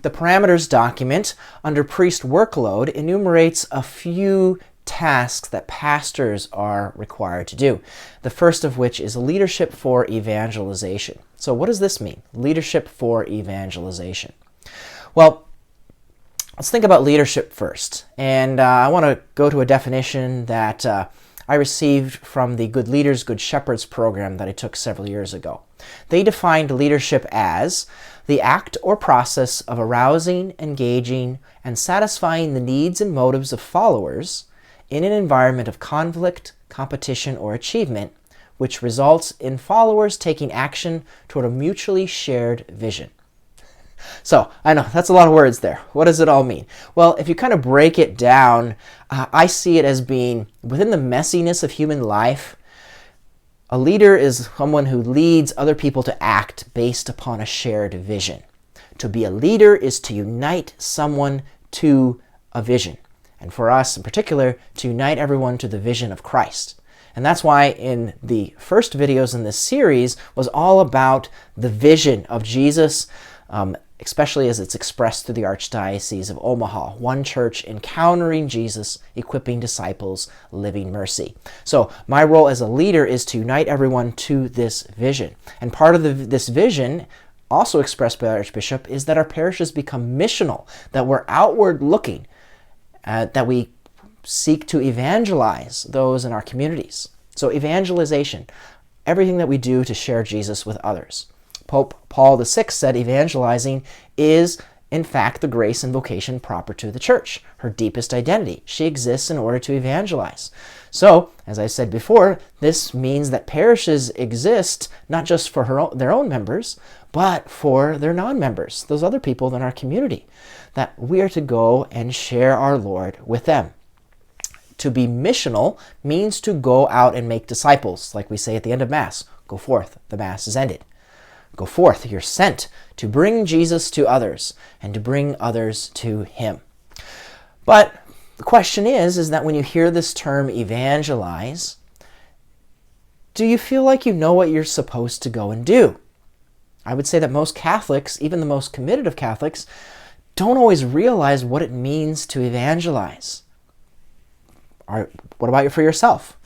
The parameters document under priest workload enumerates a few tasks that pastors are required to do. The first of which is leadership for evangelization. So what does this mean? Leadership for evangelization. Well, let's think about leadership first. And I want to go to a definition that I received from the Good Leaders, Good Shepherds program that I took several years ago. They defined leadership as the act or process of arousing, engaging, and satisfying the needs and motives of followers in an environment of conflict, competition, or achievement, which results in followers taking action toward a mutually shared vision. So, I know, that's a lot of words there. What does it all mean? Well, if you kind of break it down, I see it as being within the messiness of human life. A leader is someone who leads other people to act based upon a shared vision. To be a leader is to unite someone to a vision. And for us in particular, to unite everyone to the vision of Christ. And that's why in the first videos in this series was all about the vision of Jesus, especially as it's expressed through the Archdiocese of Omaha. One church encountering Jesus, equipping disciples, living mercy. So my role as a leader is to unite everyone to this vision. And part of this vision, also expressed by the Archbishop, is that our parishes become missional, that we're outward looking, that we seek to evangelize those in our communities. So evangelization, everything that we do to share Jesus with others. Pope Paul VI said evangelizing is, in fact, the grace and vocation proper to the Church, her deepest identity. She exists in order to evangelize. So, as I said before, this means that parishes exist not just for their own members, but for their non-members, those other people in our community, that we are to go and share our Lord with them. To be missional means to go out and make disciples, like we say at the end of Mass. Go forth, the Mass is ended. Go forth, you're sent to bring Jesus to others and to bring others to Him. But the question is that when you hear this term evangelize, do you feel like you know what you're supposed to go and do? I would say that most Catholics, even the most committed of Catholics, don't always realize what it means to evangelize. What about for yourself?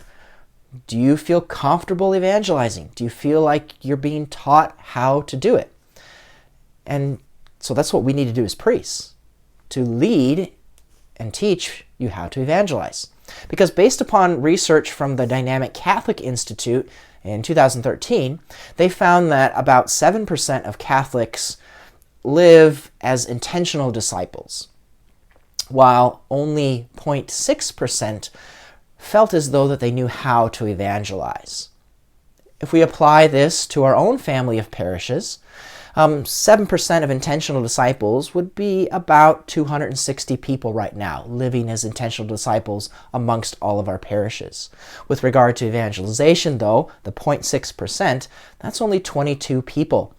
Do you feel comfortable evangelizing? Do you feel like you're being taught how to do it? And so that's what we need to do as priests, to lead and teach you how to evangelize. Because based upon research from the Dynamic Catholic Institute in 2013, they found that about 7% of Catholics live as intentional disciples, while only 0.6% felt as though that they knew how to evangelize. If we apply this to our own family of parishes, 7% of intentional disciples would be about 260 people right now living as intentional disciples amongst all of our parishes. With regard to evangelization, though, the 0.6%, that's only 22 people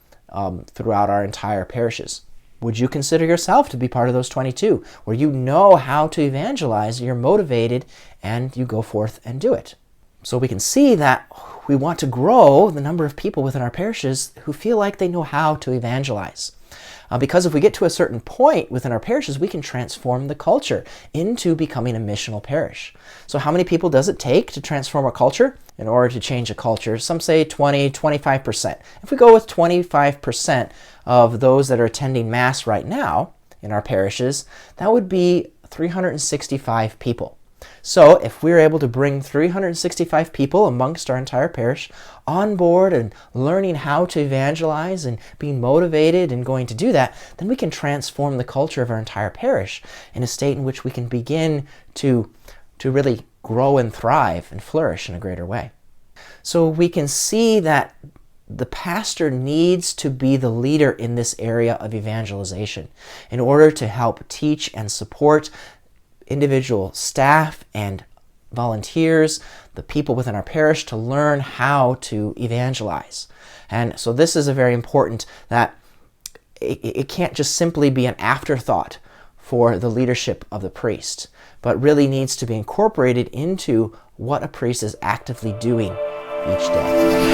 throughout our entire parishes. Would you consider yourself to be part of those 22, where you know how to evangelize, you're motivated, and you go forth and do it? So we can see that we want to grow the number of people within our parishes who feel like they know how to evangelize. Because if we get to a certain point within our parishes, we can transform the culture into becoming a missional parish. So how many people does it take to transform a culture? In order to change a culture, some say 20, 25%. If we go with 25% of those that are attending Mass right now in our parishes, that would be 365 people. So if we're able to bring 365 people amongst our entire parish on board and learning how to evangelize and being motivated and going to do that, then we can transform the culture of our entire parish in a state in which we can begin to really grow and thrive and flourish in a greater way. So we can see that the pastor needs to be the leader in this area of evangelization in order to help teach and support individual staff and volunteers, the people within our parish, to learn how to evangelize. And so this is a very important that it can't just simply be an afterthought for the leadership of the priest, but really needs to be incorporated into what a priest is actively doing each day.